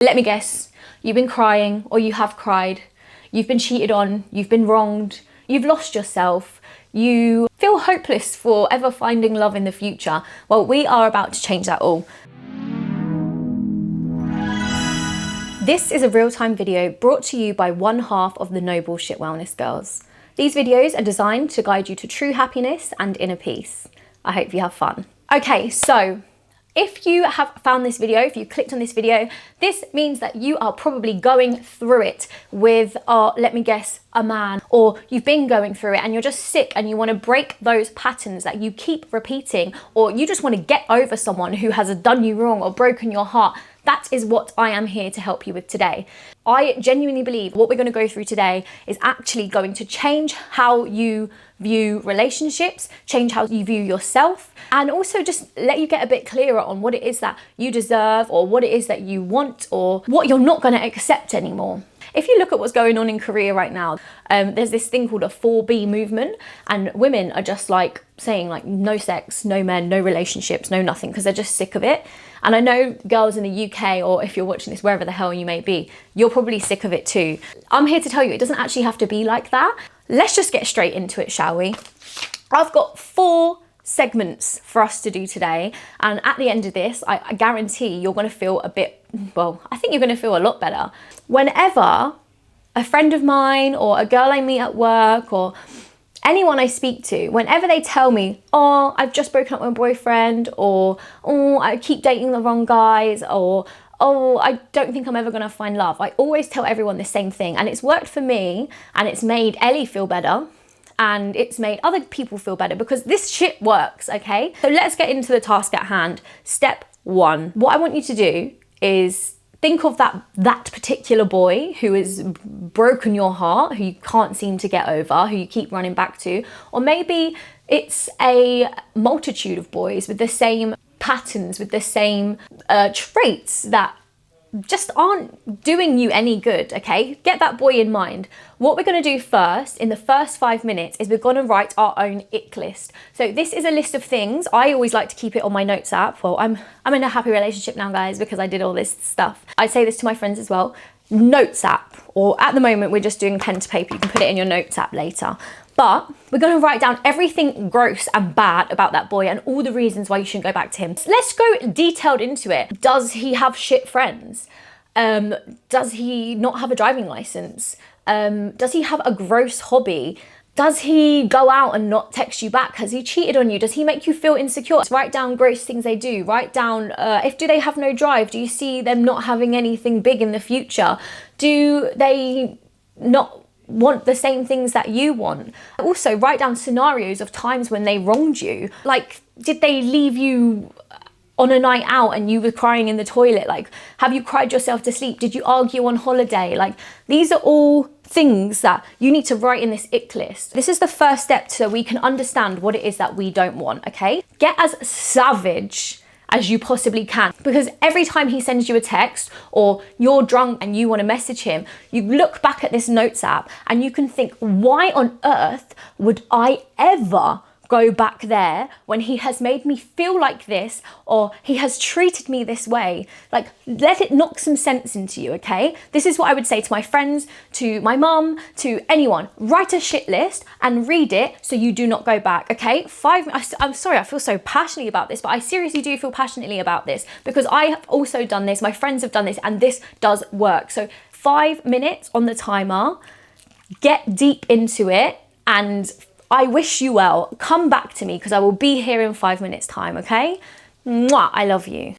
Let me guess, you've been crying or you have cried. You've been cheated on, you've been wronged, you've lost yourself, you feel hopeless for ever finding love in the future. Well, we are about to change that all. This is a real-time video brought to you by one half of the No Bullshit Wellness Girls. These videos are designed to guide you to true happiness and inner peace. I hope you have fun. Okay, so if you have found this video, if you clicked on this video, this means that you are probably going through it with, let me guess, a man, or you've been going through it and you're just sick and you want to break those patterns that you keep repeating, or you just want to get over someone who has done you wrong or broken your heart. That is what I am here to help you with today. I genuinely believe what we're going to go through today is actually going to change how you view relationships, change how you view yourself, and also just let you get a bit clearer on what it is that you deserve, or what it is that you want, or what you're not going to accept anymore. If you look at what's going on in Korea right now, there's this thing called a 4B movement, and women are just like saying like no sex, no men, no relationships, no nothing, because they're just sick of it. And I know girls in the UK, or if you're watching this wherever the hell you may be, you're probably sick of it too. I'm here to tell you it doesn't actually have to be like that. Let's just get straight into it, shall we? I've got 4 segments for us to do today, and at the end of this, I guarantee you're going to feel a bit, well, I think you're going to feel a lot better. Whenever a friend of mine or a girl I meet at work or anyone I speak to, whenever they tell me, oh, I've just broken up with my boyfriend, or oh, I keep dating the wrong guys, or oh, I don't think I'm ever going to find love, I always tell everyone the same thing, and it's worked for me, and it's made Ellie feel better, and it's made other people feel better, because this shit works, okay? So let's get into the task at hand. Step 1. What I want you to do is think of that particular boy who has broken your heart, who you can't seem to get over, who you keep running back to. Or maybe it's a multitude of boys with the same patterns, with the same traits that just aren't doing you any good, okay? Get that boy in mind. What we're going to do first, in the first 5 minutes, is we're going to write our own ick list. So this is a list of things. I always like to keep it on my notes app. Well, I'm in a happy relationship now, guys, because I did all this stuff. I say this to my friends as well. Notes app, or at the moment, we're just doing pen to paper. You can put it in your notes app later. But we're going to write down everything gross and bad about that boy and all the reasons why you shouldn't go back to him. So let's go detailed into it. Does he have shit friends? Does he not have a driving license? Does he have a gross hobby? Does he go out and not text you back? Has he cheated on you? Does he make you feel insecure? Write down gross things they do. Write down, do they have no drive? Do you see them not having anything big in the future? Do they not want the same things that you want? Also, write down scenarios of times when they wronged you. Like, did they leave you on a night out and you were crying in the toilet? Like, have you cried yourself to sleep? Did you argue on holiday? Like, these are all things that you need to write in this ick list. This is the first step so we can understand what it is that we don't want, okay? Get as savage as you possibly can, because every time he sends you a text or you're drunk and you want to message him, you look back at this notes app and you can think, why on earth would I ever go back there when he has made me feel like this, or he has treated me this way? Like, let it knock some sense into you, okay? This is what I would say to my friends, to my mum, to anyone. Write a shit list and read it so you do not go back, okay? I'm sorry, I feel so passionately about this, but I seriously do feel passionately about this because I have also done this, my friends have done this, and this does work. So 5 minutes on the timer, get deep into it, and I wish you well. Come back to me because I will be here in 5 minutes time, okay? Mwah, I love you.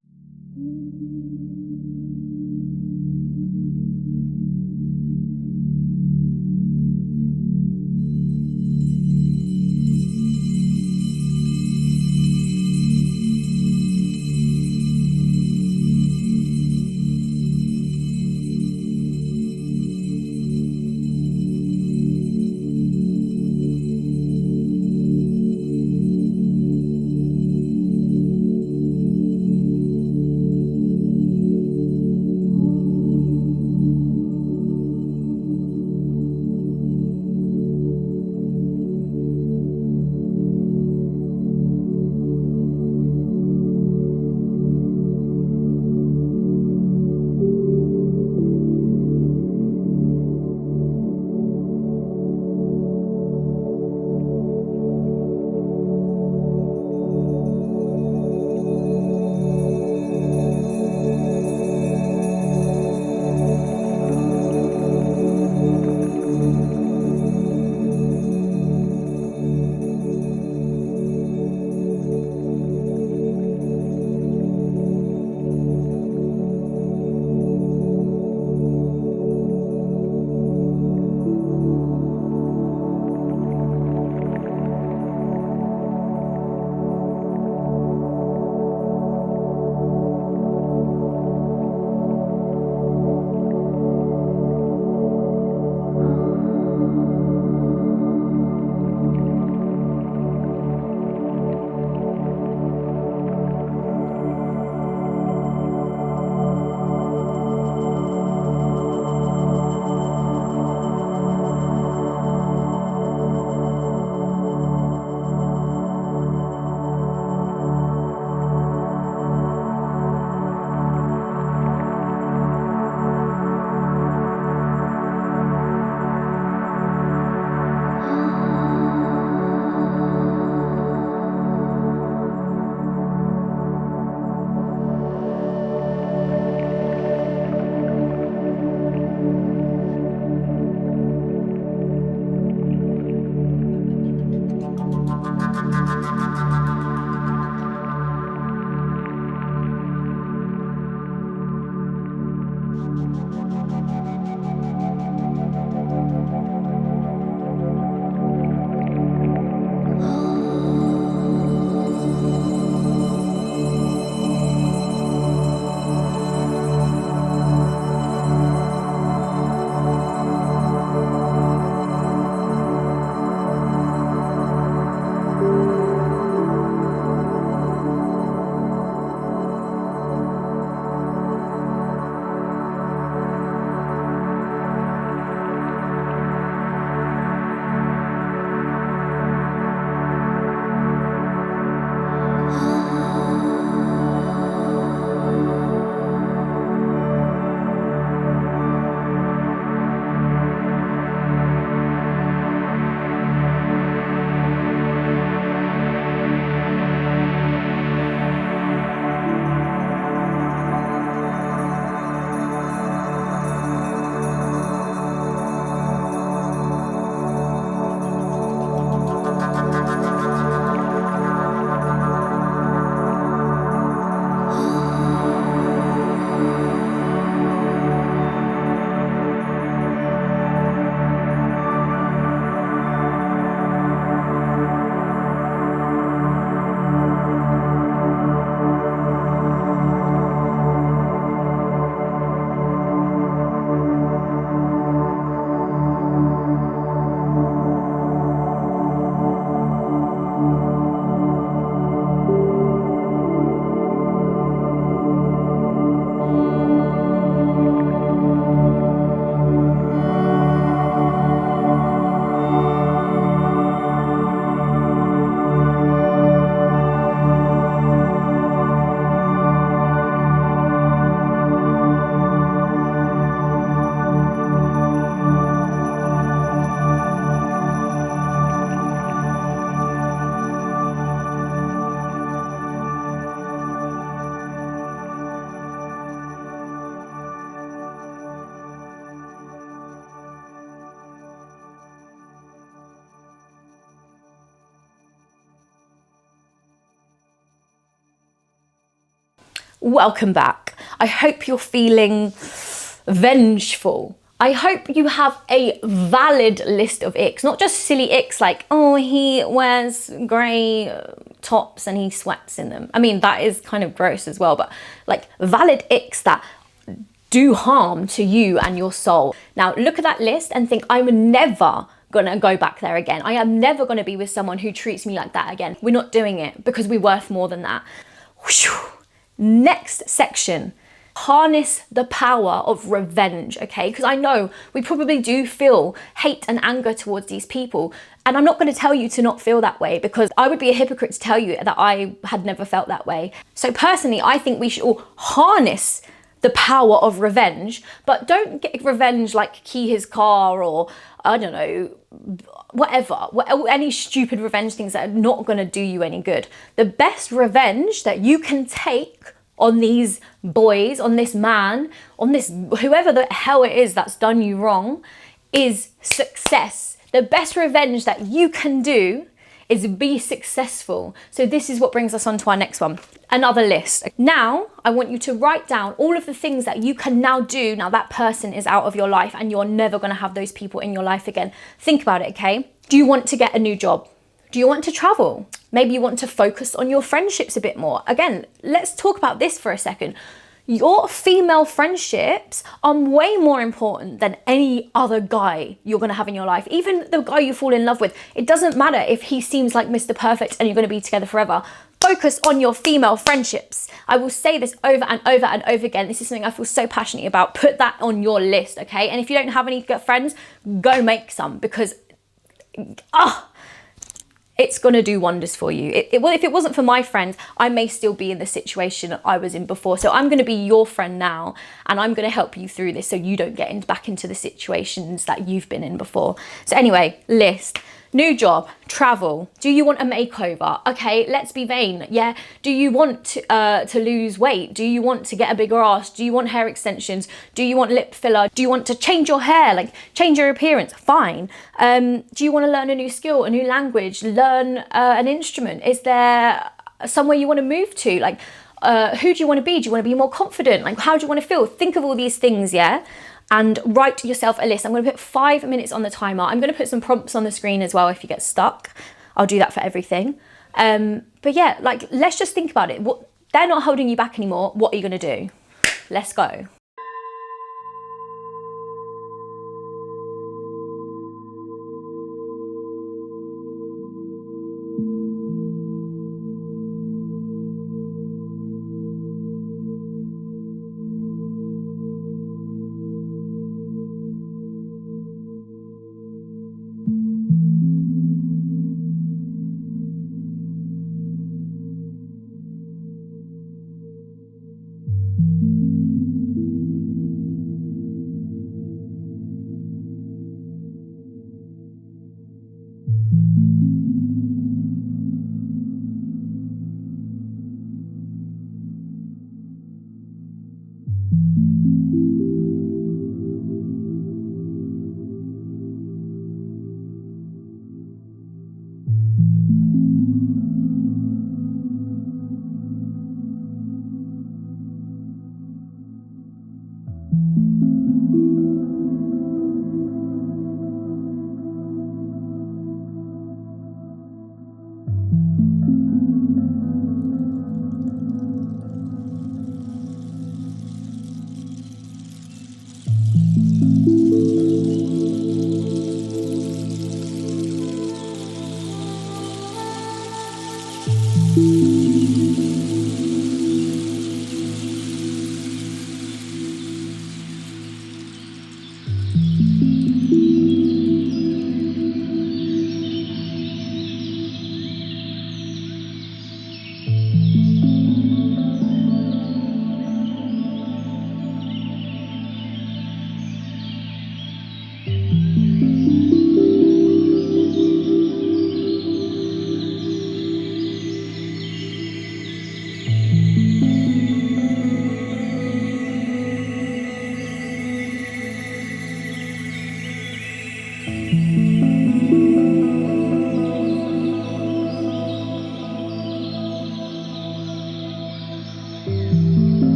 Welcome back. I hope you're feeling vengeful. I hope you have a valid list of icks, not just silly icks like, oh, he wears grey tops and he sweats in them. I mean, that is kind of gross as well, but like valid icks that do harm to you and your soul. Now look at that list and think, I'm never gonna go back there again. I am never gonna be with someone who treats me like that again. We're not doing it because we're worth more than that. Whew. Next section, harness the power of revenge, okay? Because I know we probably do feel hate and anger towards these people. And I'm not going to tell you to not feel that way, because I would be a hypocrite to tell you that I had never felt that way. So personally, I think we should all harness the power of revenge, but don't get revenge like key his car or, I don't know, whatever, any stupid revenge things that are not going to do you any good. The best revenge that you can take on these boys, on this man, on this whoever the hell it is that's done you wrong, is success. The best revenge that you can do is be successful. So this is what brings us on to our next one, another list. Now, I want you to write down all of the things that you can now do now that person is out of your life and you're never gonna have those people in your life again. Think about it, okay? Do you want to get a new job? Do you want to travel? Maybe you want to focus on your friendships a bit more. Again, let's talk about this for a second. Your female friendships are way more important than any other guy you're going to have in your life. Even the guy you fall in love with. It doesn't matter if he seems like Mr. Perfect and you're going to be together forever. Focus on your female friendships. I will say this over and over and over again. This is something I feel so passionate about. Put that on your list, okay? And if you don't have any good friends, go make some, because it's going to do wonders for you. Well, if it wasn't for my friends, I may still be in the situation I was in before. So I'm going to be your friend now, and I'm going to help you through this so you don't get back into the situations that you've been in before. So anyway, list. New job, travel. Do you want a makeover? Okay, let's be vain. Yeah. Do you want to lose weight? Do you want to get a bigger ass? Do you want hair extensions? Do you want lip filler? Do you want to change your hair? Like change your appearance? Fine. Do you want to learn a new skill, a new language, learn an instrument? Is there somewhere you want to move to? Like, Who do you want to be? Do you want to be more confident? Like, how do you want to feel? Think of all these things, yeah? And write yourself a list. I'm going to put 5 minutes on the timer. I'm going to put some prompts on the screen as well if you get stuck. I'll do that for everything. But yeah, like, let's just think about it. They're not holding you back anymore. What are you going to do? Let's go.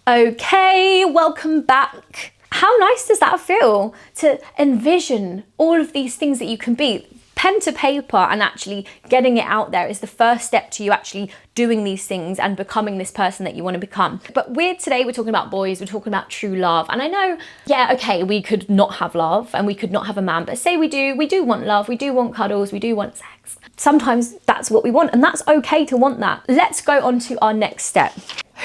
Okay, welcome back. How nice does that feel to envision all of these things that you can be? Pen to paper and actually getting it out there is the first step to you actually doing these things and becoming this person that you want to become. But today we're talking about boys, we're talking about true love. And I know, yeah, okay, we could not have love and we could not have a man, but say we do want love, we do want cuddles, we do want sex. Sometimes that's what we want and that's okay to want that. Let's go on to our next step.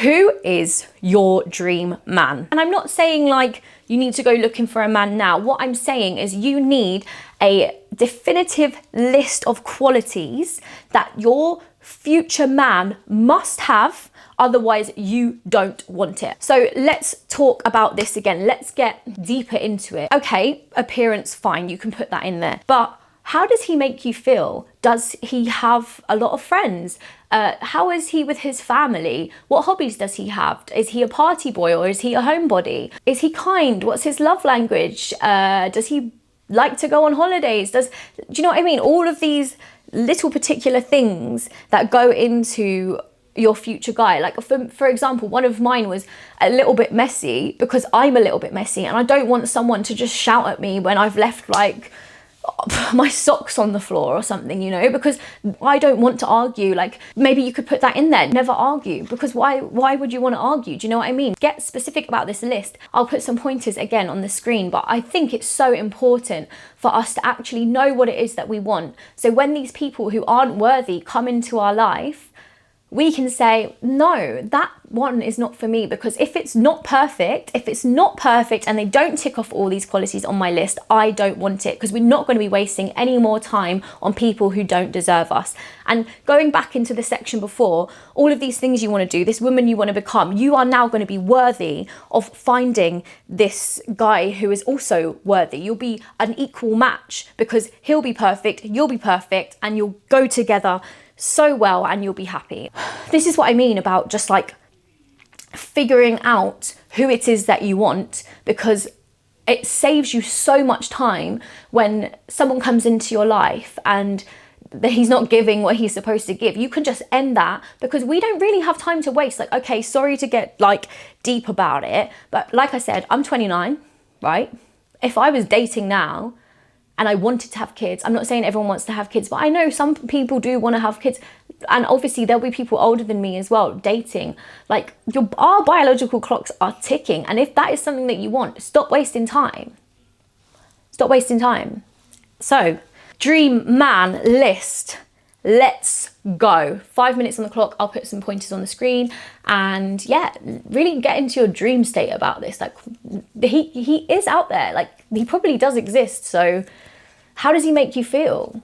Who is your dream man? And I'm not saying like you need to go looking for a man now. What I'm saying is you need a definitive list of qualities that your future man must have, otherwise you don't want it. So let's talk about this again. Let's get deeper into it. Okay, appearance, fine, you can put that in there. But how does he make you feel? Does he have a lot of friends? How is he with his family? What hobbies does he have? Is he a party boy or is he a homebody? Is he kind? What's his love language? Does he like to go on holidays? Do you know what I mean? All of these little particular things that go into your future guy. Like for example, one of mine was a little bit messy because I'm a little bit messy and I don't want someone to just shout at me when I've left like my socks on the floor or something, you know, because I don't want to argue. Like maybe you could put that in there, never argue, because why would you want to argue? Do you know what I mean? Get specific about this list. I'll put some pointers again on the screen, but I think it's so important for us to actually know what it is that we want. So when these people who aren't worthy come into our life, we can say, no, that one is not for me, because if it's not perfect and they don't tick off all these qualities on my list, I don't want it, because we're not going to be wasting any more time on people who don't deserve us. And going back into the section before, all of these things you want to do, this woman you want to become, you are now going to be worthy of finding this guy who is also worthy. You'll be an equal match because he'll be perfect, you'll be perfect, and you'll go together so well and you'll be happy. This is what I mean about just like figuring out who it is that you want, because it saves you so much time when someone comes into your life and he's not giving what he's supposed to give. You can just end that, because we don't really have time to waste. Like, okay, sorry to get like deep about it, but like I said, I'm 29, right? If I was dating now and I wanted to have kids, I'm not saying everyone wants to have kids, but I know some people do want to have kids. And obviously there'll be people older than me as well dating. Like our biological clocks are ticking. And if that is something that you want, stop wasting time. Stop wasting time. So, dream man list. Let's go. 5 minutes on the clock. I'll put some pointers on the screen. And yeah, really get into your dream state about this. Like he is out there. Like he probably does exist. So how does he make you feel?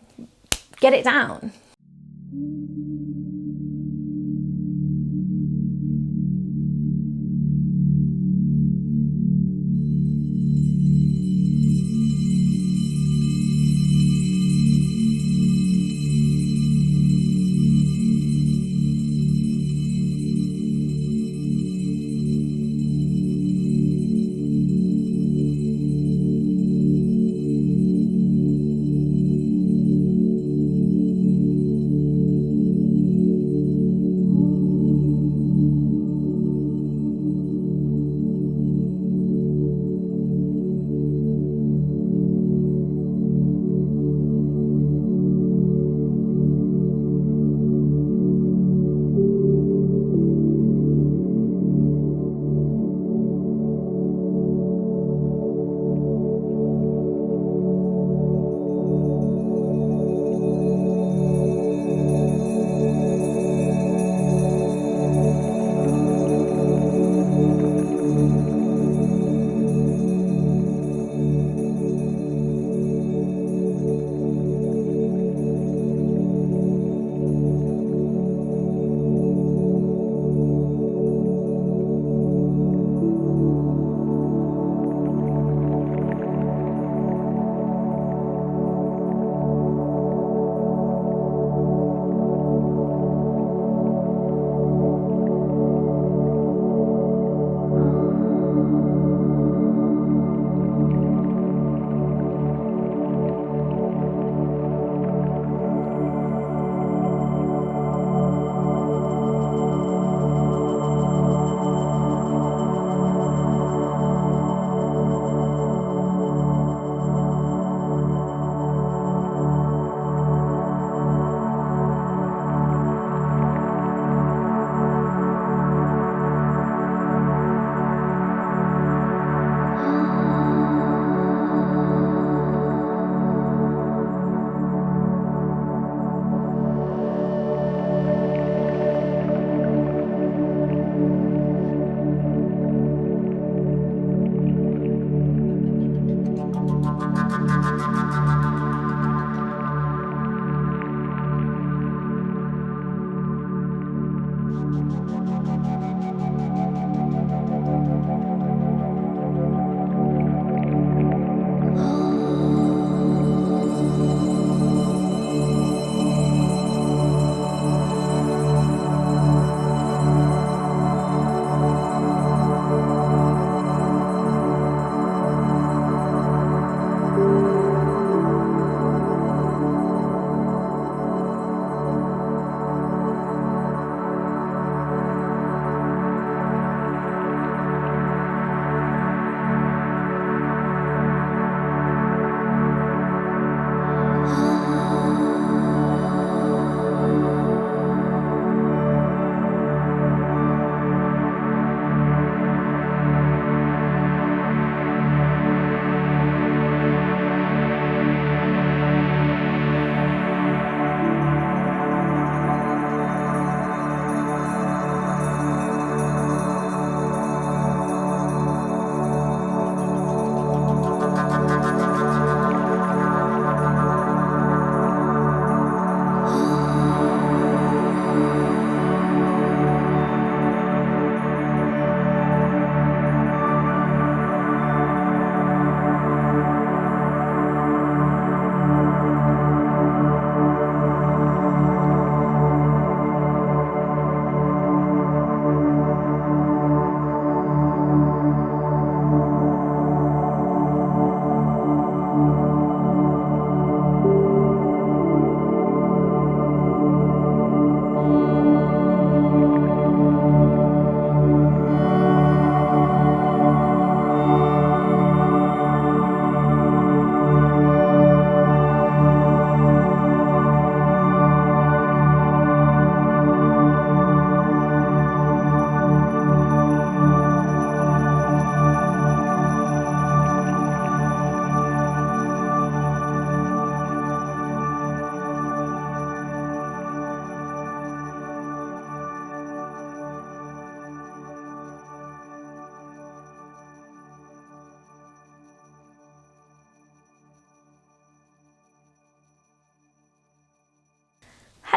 Get it down.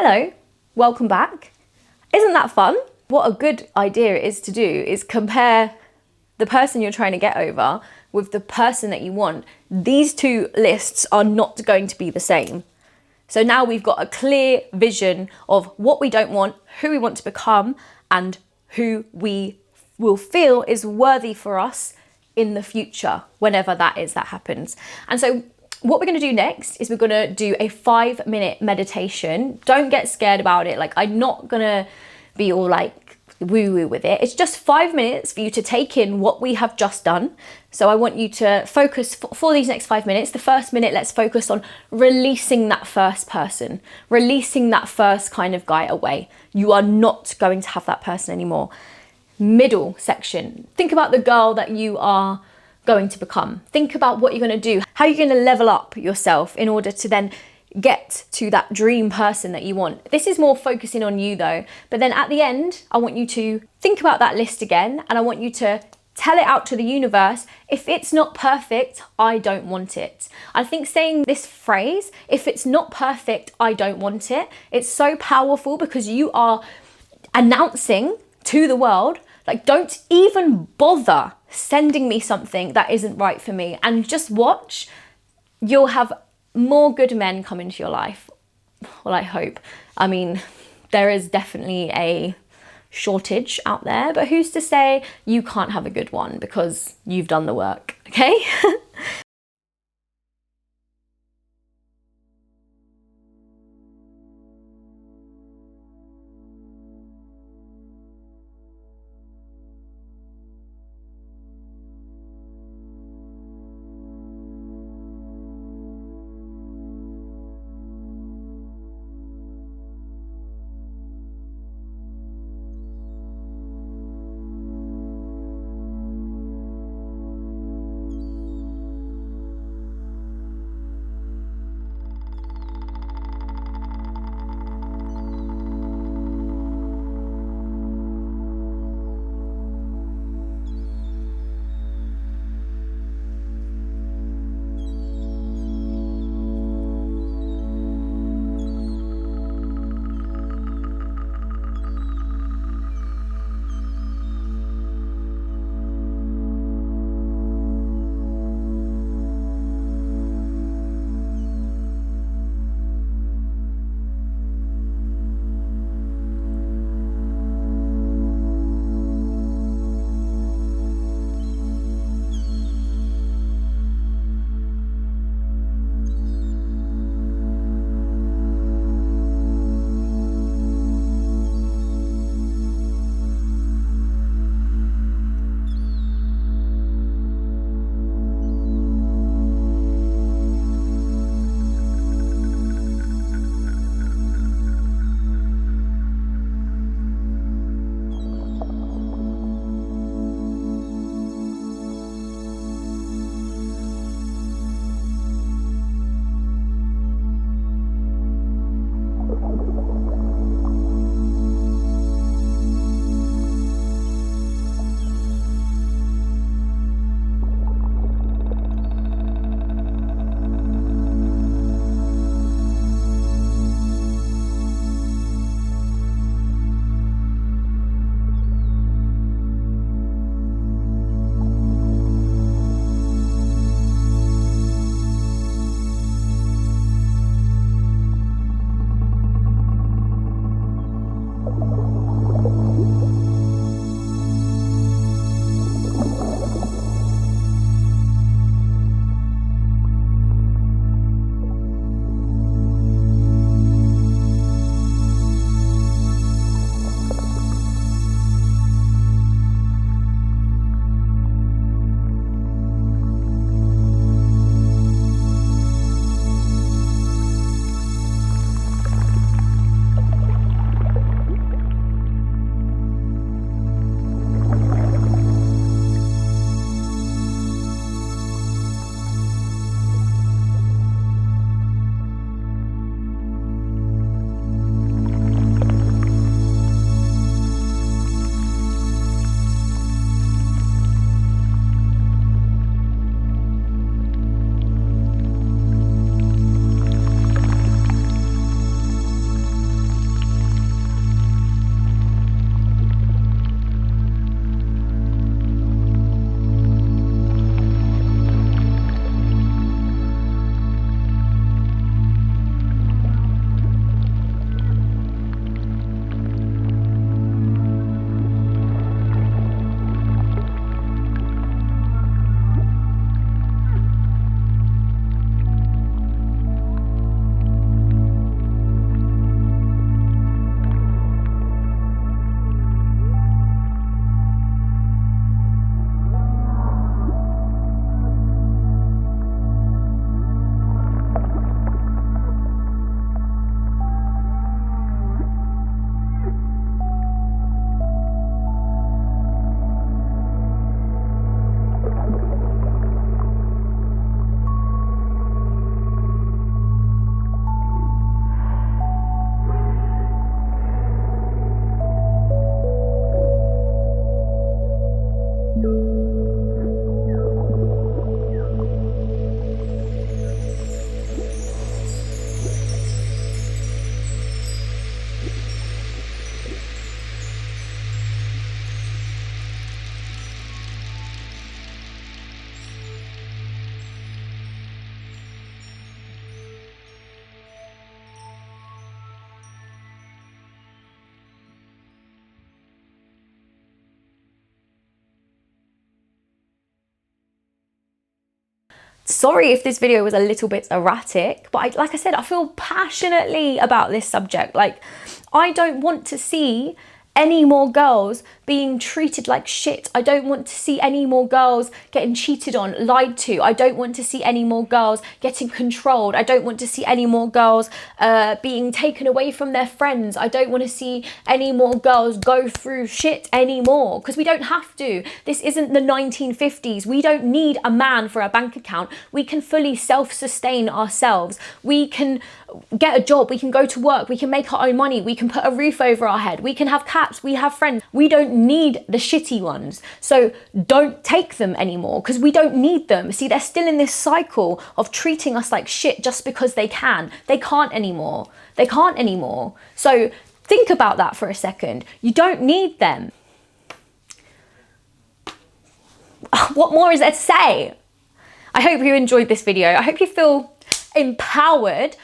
Hello, welcome back. Isn't that fun? What a good idea it is to do is compare the person you're trying to get over with the person that you want. These two lists are not going to be the same. So now we've got a clear vision of what we don't want, who we want to become, and who we will feel is worthy for us in the future, whenever that is that happens. And so what we're going to do next is we're going to do a 5-minute meditation. Don't get scared about it. Like, I'm not going to be all like woo-woo with it. It's just 5 minutes for you to take in what we have just done. So I want you to focus for these next 5 minutes. The first minute, let's focus on releasing that first person, releasing that first kind of guy away. You are not going to have that person anymore. Middle section, think about the girl that you are going to become. Think about what you're going to do, how you're going to level up yourself in order to then get to that dream person that you want. This is more focusing on you though. But then at the end, I want you to think about that list again, and I want you to tell it out to the universe. If it's not perfect, I don't want it. I think saying this phrase, if it's not perfect, I don't want it, it's so powerful because you are announcing to the world, like, don't even bother sending me something that isn't right for me, and just watch. You'll have more good men come into your life. Well, I hope. I mean, there is definitely a shortage out there, but who's to say you can't have a good one because you've done the work, okay? Sorry if this video was a little bit erratic, but like I said, I feel passionately about this subject. Like, I don't want to see any more girls being treated like shit. I don't want to see any more girls getting cheated on, lied to. I don't want to see any more girls getting controlled. I don't want to see any more girls being taken away from their friends. I don't want to see any more girls go through shit anymore, because we don't have to. This isn't the 1950s. We don't need a man for our bank account. We can fully self-sustain ourselves. We can get a job. We can go to work. We can make our own money. We can put a roof over our head. We can have cats. We have friends. We don't need the shitty ones. So don't take them anymore, because we don't need them. See, they're still in this cycle of treating us like shit just because they can. They can't anymore. They can't anymore. So think about that for a second. You don't need them. What more is there to say? I hope you enjoyed this video. I hope you feel empowered.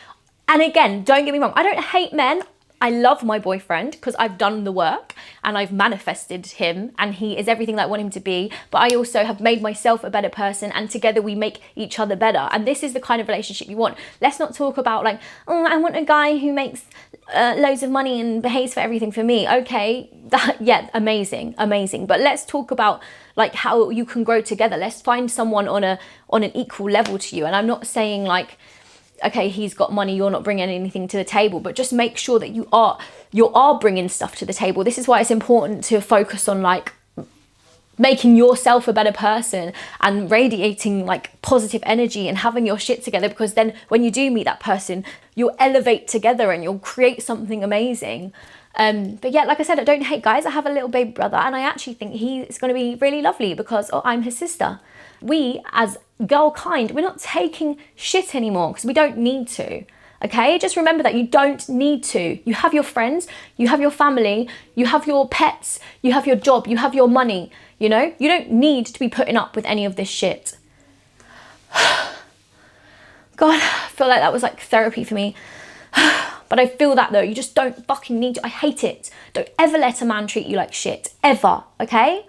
And again, don't get me wrong, I don't hate men. I love my boyfriend because I've done the work and I've manifested him and he is everything that I want him to be. But I also have made myself a better person, and together we make each other better. And this is the kind of relationship you want. Let's not talk about like, oh, I want a guy who makes loads of money and behaves for everything for me. Okay, yeah, amazing, amazing. But let's talk about like how you can grow together. Let's find someone on an equal level to you. And I'm not saying like, okay, he's got money, you're not bringing anything to the table, but just make sure that you are bringing stuff to the table. This is why it's important to focus on like making yourself a better person and radiating like positive energy and having your shit together, because then when you do meet that person, you'll elevate together and you'll create something amazing. But yeah, like I said, I don't hate guys. I have a little baby brother and I actually think he's going to be really lovely because I'm his sister. We as girl kind, we're not taking shit anymore because we don't need to. Okay, just remember that you don't need to. You have your friends, you have your family, you have your pets, you have your job, you have your money. You know, you don't need to be putting up with any of this shit. God, I feel like that was like therapy for me. But I feel that though, you just don't fucking need to. I hate it. Don't ever let a man treat you like shit, ever, okay?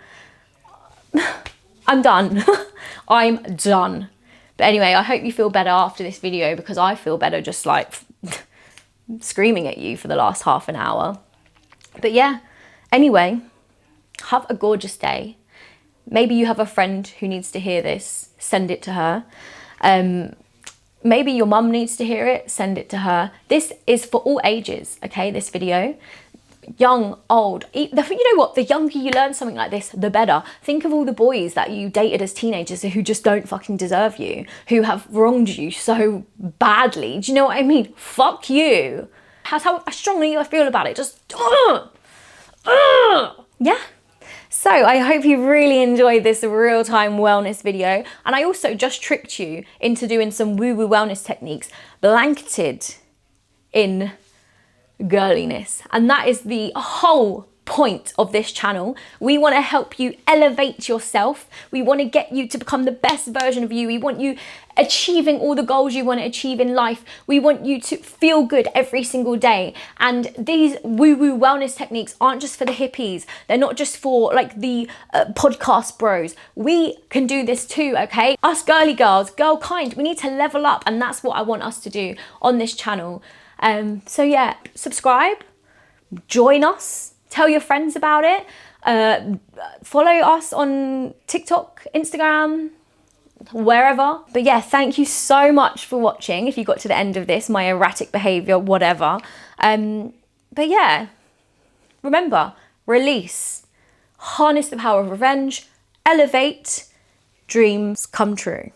I'm done. I'm done. But anyway, I hope you feel better after this video, because I feel better just like screaming at you for the last half an hour. But yeah, anyway, have a gorgeous day. Maybe you have a friend who needs to hear this, send it to her. Maybe your mum needs to hear it, send it to her. This is for all ages, okay, this video. Young, old. You know what? The younger you learn something like this, the better. Think of all the boys that you dated as teenagers who just don't fucking deserve you, who have wronged you so badly. Do you know what I mean? Fuck you. That's how strongly I feel about it. Just, yeah. So I hope you really enjoyed this real-time wellness video. And I also just tricked you into doing some woo-woo wellness techniques blanketed in girliness. And that is the whole point of this channel. We want to help you elevate yourself. We want to get you to become the best version of you. We want you achieving all the goals you want to achieve in life. We want you to feel good every single day. And these woo-woo wellness techniques aren't just for the hippies. They're not just for like the podcast bros. We can do this too, okay? Us girly girls, girl kind, we need to level up, and that's what I want us to do on this channel. So yeah, subscribe, join us, tell your friends about it, follow us on TikTok, Instagram, wherever. But yeah, thank you so much for watching. If you got to the end of this, my erratic behavior, whatever. But yeah, remember, release, harness the power of revenge, elevate, dreams come true.